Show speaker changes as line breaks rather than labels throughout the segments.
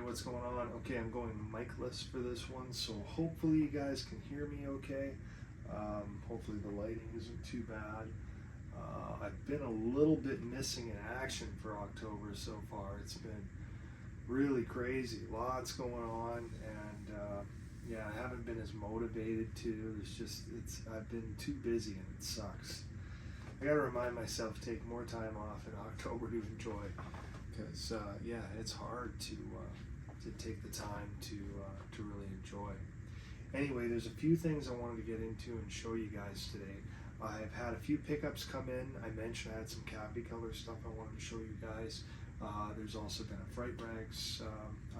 what's going on? Okay, I'm going micless for this one, so hopefully you guys can hear me okay. Hopefully the lighting isn't too bad. I've been a little bit missing in action for October so far. It's been really crazy, lots going on, and yeah, I haven't been as motivated to. I've been too busy and it sucks. I gotta remind myself to take more time off in October to enjoy, because yeah, it's hard to take the time to really enjoy. Anyway, there's a few things I wanted to get into and show you guys today. I've had a few pickups come in. I mentioned I had some Cappy Color stuff I wanted to show you guys. There's also been a Fright Rags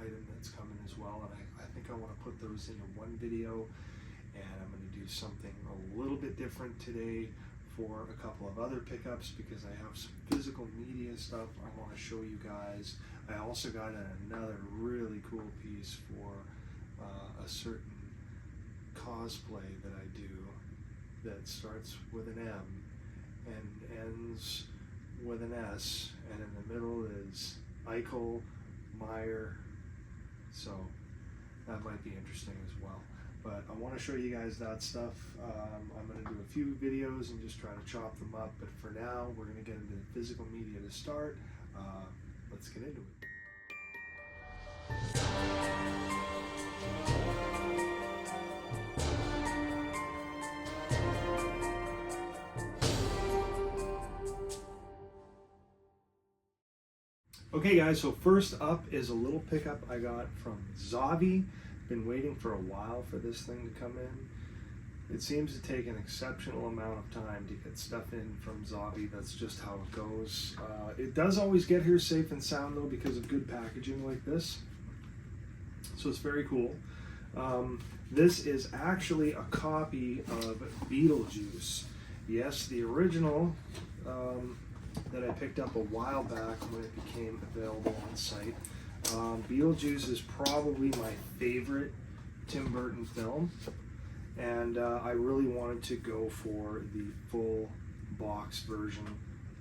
item that's coming as well, and I think I want to put those into one video, and I'm going to do something a little bit different today for a couple of other pickups, because I have some physical media stuff I want to show you guys. I also got another really cool piece for a certain cosplay that I do that starts with an M and ends with an S, and in the middle is Eichel Meyer, so that might be interesting as well. But I want to show you guys that stuff. I'm going to do a few videos and just try to chop them up, but for now we're going to get into the physical media to start. Let's get into it. Okay guys, so first up is a little pickup I got from Zavvi. Been waiting for a while for this thing to come in. It seems to take an exceptional amount of time to get stuff in from Zavvi. That's just how it goes. It does always get here safe and sound though, because of good packaging like this. So it's very cool. This is actually a copy of Beetlejuice. Yes, the original that I picked up a while back when it became available on site. Beetlejuice is probably my favorite Tim Burton film, and I really wanted to go for the full box version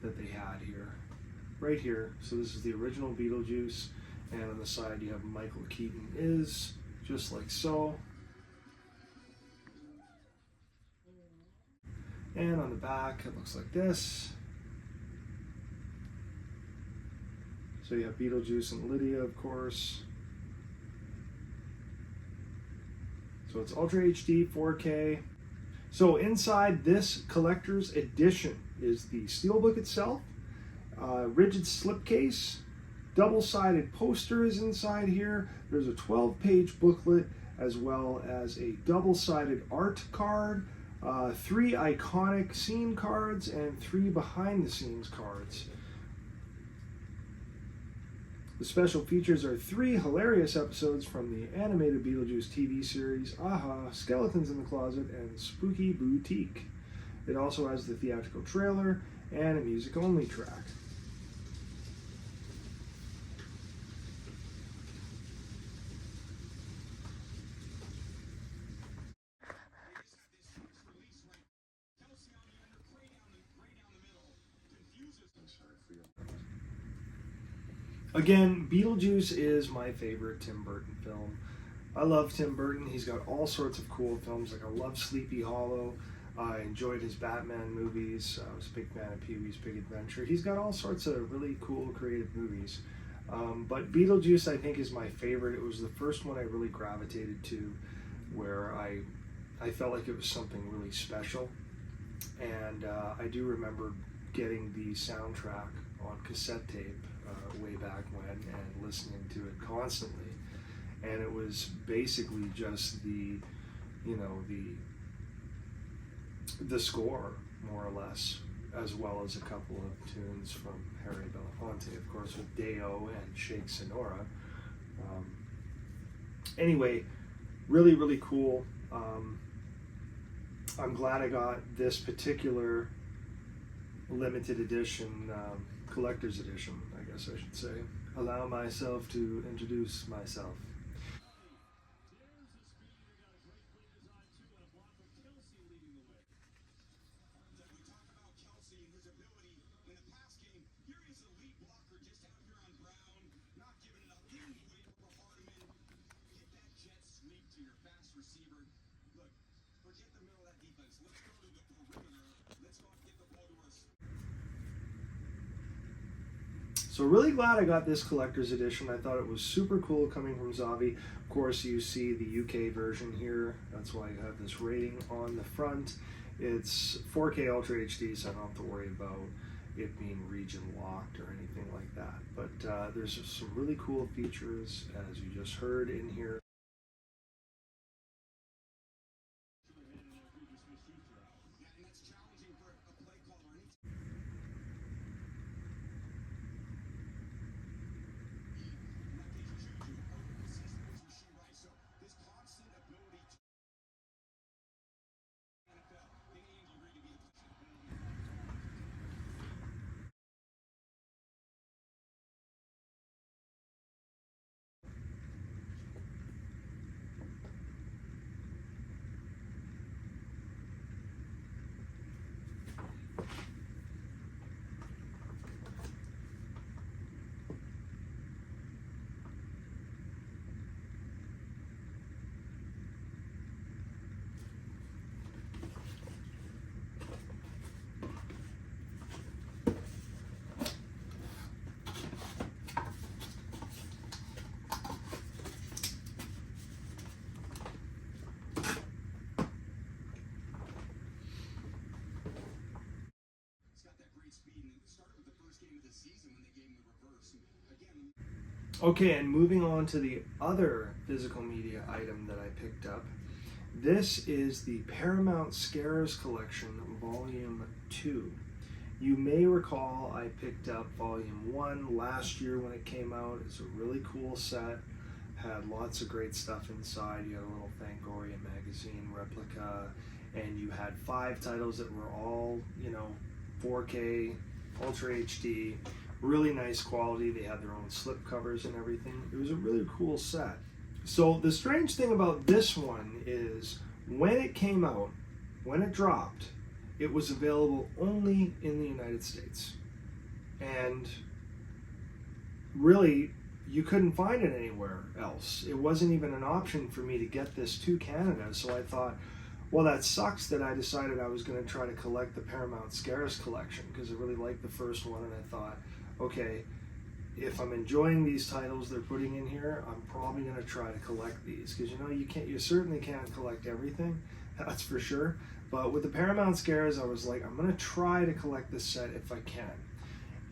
that they had here, right here. So this is the original Beetlejuice, and on the side you have Michael Keaton is, just like so. And on the back it looks like this. So you have Beetlejuice and Lydia, of course. So it's Ultra HD, 4K. So inside this collector's edition is the Steelbook itself, rigid slipcase, double-sided poster is inside here. There's a 12-page booklet, as well as a double-sided art card, 3 iconic scene cards, and 3 behind-the-scenes cards. The special features are 3 hilarious episodes from the animated Beetlejuice TV series, Aha, Skeletons in the Closet, and Spooky Boutique. It also has the theatrical trailer and a music-only track. Again, Beetlejuice is my favorite Tim Burton film. I love Tim Burton. He's got all sorts of cool films. Like, I love Sleepy Hollow. I enjoyed his Batman movies. I was a big fan of Pee-wee's Big Adventure. He's got all sorts of really cool, creative movies. But Beetlejuice, I think, is my favorite. It was the first one I really gravitated to, where I felt like it was something really special. And I do remember getting the soundtrack on cassette tape way back when, and listening to it constantly. And it was basically just the score, more or less, as well as a couple of tunes from Harry Belafonte, of course, with Deo and Shake Sonora. Anyway, really, really cool. I'm glad I got this particular limited edition, collector's edition, I guess I should say. Allow myself to introduce myself. So really glad I got this collector's edition. I thought it was super cool coming from Zavvi. Of course, you see the UK version here. That's why you have this rating on the front. It's 4K Ultra HD, so I don't have to worry about it being region locked or anything like that. But there's just some really cool features, as you just heard in here. Okay, and moving on to the other physical media item that I picked up. This is the Paramount Scares collection, Volume 2. You may recall I picked up Volume 1 last year when it came out. It's a really cool set. Had lots of great stuff inside. You had a little Fangoria magazine replica, and you had 5 titles that were all, 4K, Ultra HD, really nice quality. They had their own slip covers and everything. It was a really cool set. So the strange thing about this one is when it came out, when it dropped, it was available only in the United States. And really, you couldn't find it anywhere else. It wasn't even an option for me to get this to Canada. So I thought, well, that sucks that I decided I was going to try to collect the Paramount Scares collection because I really liked the first one, and I thought, okay, if I'm enjoying these titles they're putting in here, I'm probably going to try to collect these because you certainly can't collect everything, that's for sure. But with the Paramount Scares, I was like, I'm going to try to collect this set if I can.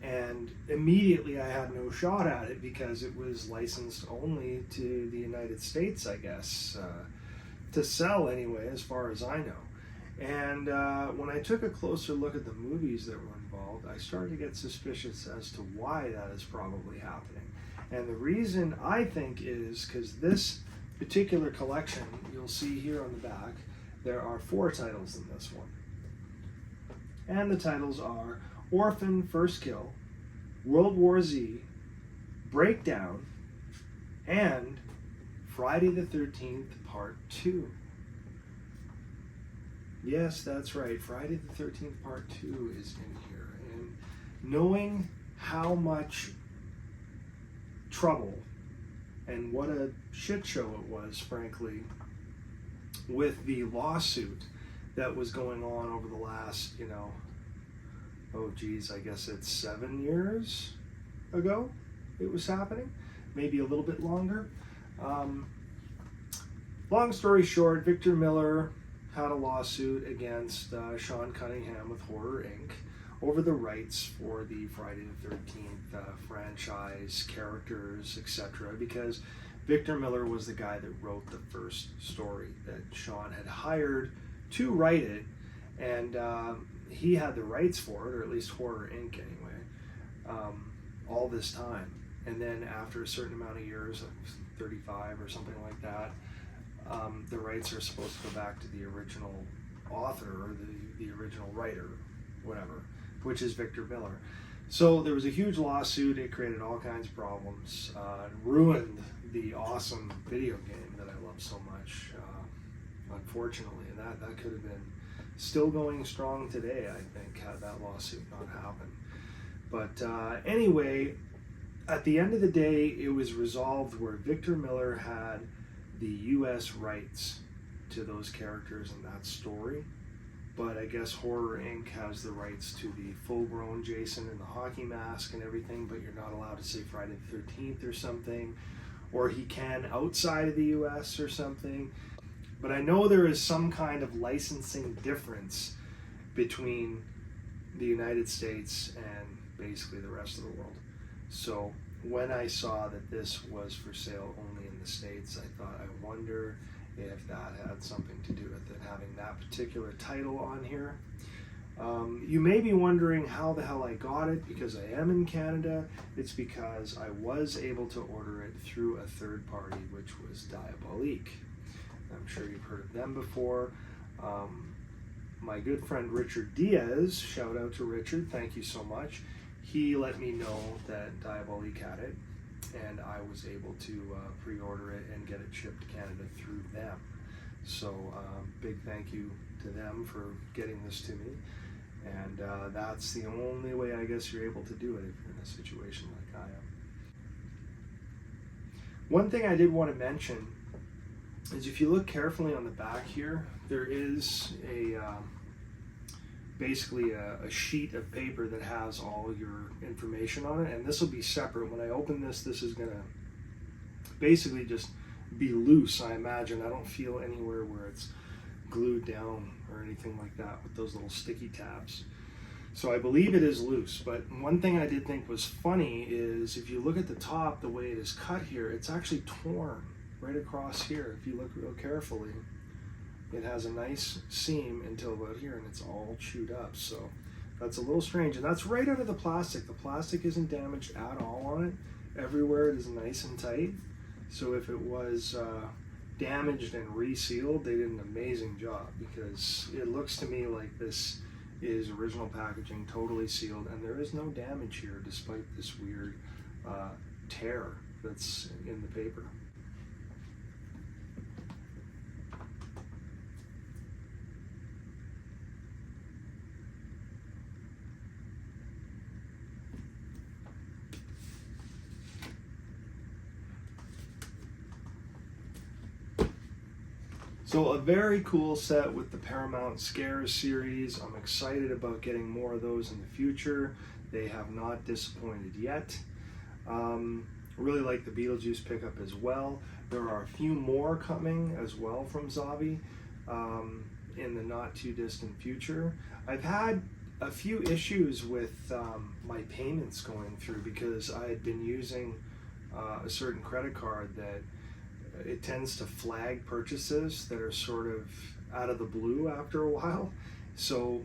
And immediately I had no shot at it because it was licensed only to the United States, I guess, to sell anyway, as far as I know. And when I took a closer look at the movies that were involved, I started to get suspicious as to why that is probably happening. And the reason I think is because this particular collection, you'll see here on the back, there are 4 titles in this one. And the titles are Orphan First Kill, World War Z, Breakdown, and Friday the 13th Part 2. Yes, that's right. Friday the 13th Part 2 is in here. And knowing how much trouble and what a shit show it was, frankly, with the lawsuit that was going on over the last, I guess it's 7 years ago it was happening, maybe a little bit longer. Long story short, Victor Miller had a lawsuit against Sean Cunningham with Horror Inc. over the rights for the Friday the 13th franchise, characters, etc. because Victor Miller was the guy that wrote the first story that Sean had hired to write it, and he had the rights for it, or at least Horror Inc. anyway, all this time. And then after a certain amount of years, like 35 or something like that, the rights are supposed to go back to the original author or the original writer, whatever, which is Victor Miller. So there was a huge lawsuit. It created all kinds of problems, ruined the awesome video game that I love so much, unfortunately. And that could have been still going strong today, I think, had that lawsuit not happened. But anyway, at the end of the day, it was resolved where Victor Miller had the U.S. rights to those characters and that story, but I guess Horror Inc. has the rights to the full-grown Jason in the hockey mask and everything, but you're not allowed to say Friday the 13th or something, or he can outside of the US or something. But I know there is some kind of licensing difference between the United States and basically the rest of the world. So when I saw that this was for sale only in the States, I thought, I wonder if that had something to do with it, having that particular title on here. You may be wondering how the hell I got it, because I am in Canada. It's because I was able to order it through a third party, which was Diabolique. I'm sure you've heard of them before. My good friend Richard Diaz, shout out to Richard, thank you so much. He let me know that Diabolique had it, and I was able to pre-order it and get it shipped to Canada through them. So big thank you to them for getting this to me. And that's the only way I guess you're able to do it if you're in a situation like I am. One thing I did want to mention is if you look carefully on the back here, there is a basically a sheet of paper that has all your information on it, and this will be separate. When I open this, this is going to basically just be loose, I imagine. I don't feel anywhere where it's glued down or anything like that with those little sticky tabs. So I believe it is loose, but one thing I did think was funny is if you look at the top, the way it is cut here, it's actually torn right across here. If you look real carefully, it has a nice seam until about here, and it's all chewed up. So that's a little strange, and that's right out of the plastic. The plastic isn't damaged at all on it. Everywhere it is nice and tight. So if it was damaged and resealed, they did an amazing job, because it looks to me like this is original packaging, totally sealed, and there is no damage here despite this weird tear that's in the paper. So a very cool set with the Paramount Scares series. I'm excited about getting more of those in the future. They have not disappointed yet. Really like the Beetlejuice pickup as well. There are a few more coming as well from Zavvi in the not too distant future. I've had a few issues with my payments going through because I had been using a certain credit card that it tends to flag purchases that are sort of out of the blue after a while. So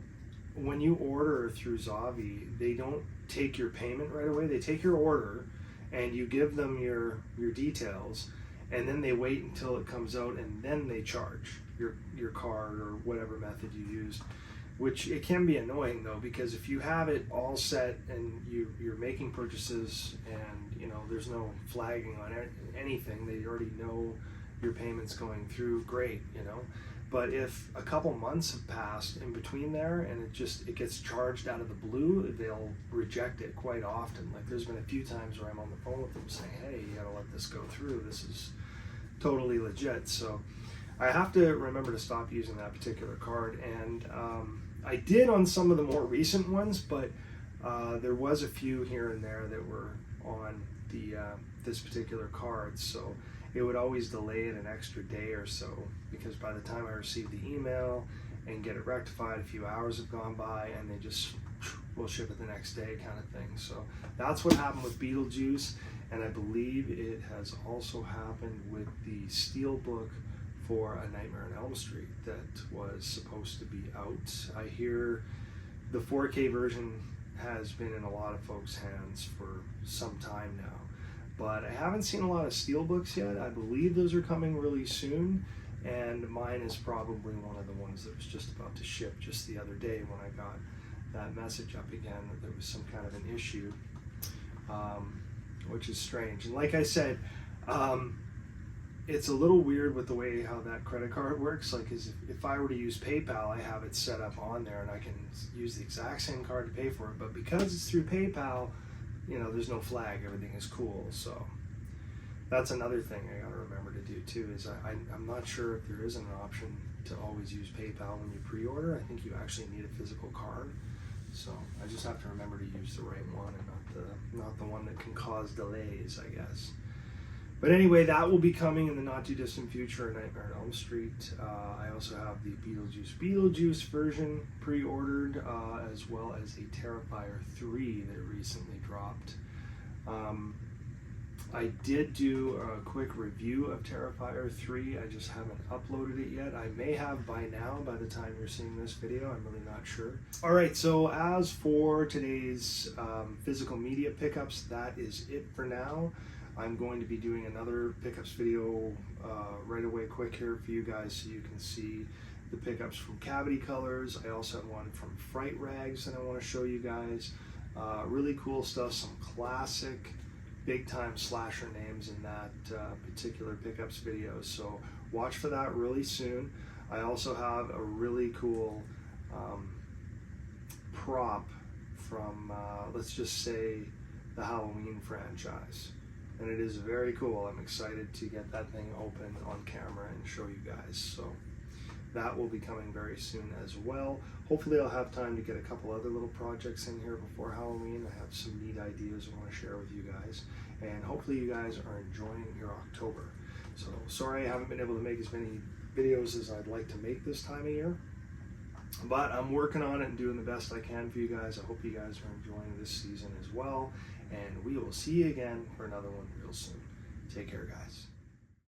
when you order through Zavvi, they don't take your payment right away. They take your order and you give them your details, and then they wait until it comes out, and then they charge your card or whatever method you used. Which it can be annoying though, because if you have it all set and you're making purchases and there's no flagging on anything, they already know your payment's going through, great, But if a couple months have passed in between there and it gets charged out of the blue, they'll reject it quite often. Like there's been a few times where I'm on the phone with them saying, hey, you gotta let this go through, this is totally legit. So I have to remember to stop using that particular card, and I did on some of the more recent ones, but there was a few here and there that were on this particular card, so it would always delay it an extra day or so, because by the time I receive the email and get it rectified, a few hours have gone by and they just will ship it the next day kind of thing. So that's what happened with Beetlejuice, and I believe it has also happened with the Steelbook for A Nightmare on Elm Street that was supposed to be out. I hear the 4K version has been in a lot of folks' hands for some time now, but I haven't seen a lot of Steelbooks yet. I believe those are coming really soon, and mine is probably one of the ones that was just about to ship just the other day when I got that message up again that there was some kind of an issue, which is strange. And like I said, it's a little weird with the way how that credit card works. Like, if I were to use PayPal, I have it set up on there and I can use the exact same card to pay for it. But because it's through PayPal, there's no flag. Everything is cool. So that's another thing I gotta remember to do too is I'm not sure if there is an option to always use PayPal when you pre-order. I think you actually need a physical card. So I just have to remember to use the right one and not the one that can cause delays, I guess. But anyway, that will be coming in the not too distant future, Nightmare on Elm Street. I also have the Beetlejuice version pre-ordered, as well as a Terrifier 3 that recently dropped. I did do a quick review of Terrifier 3. I just haven't uploaded it yet. I may have by now, by the time you're seeing this video. I'm really not sure. All right, so as for today's physical media pickups, that is it for now. I'm going to be doing another pickups video right away quick here for you guys so you can see the pickups from Cavity Colors. I also have one from Fright Rags that I want to show you guys. Really cool stuff, some classic big time slasher names in that particular pickups video, so watch for that really soon. I also have a really cool prop from let's just say the Halloween franchise, and it is very cool. I'm excited to get that thing open on camera and show you guys, so that will be coming very soon as well. Hopefully I'll have time to get a couple other little projects in here before Halloween. I have some neat ideas I want to share with you guys, and hopefully you guys are enjoying your October. So sorry I haven't been able to make as many videos as I'd like to make this time of year, but I'm working on it and doing the best I can for you guys. I hope you guys are enjoying this season as well, and we will see you again for another one real soon. Take care, guys.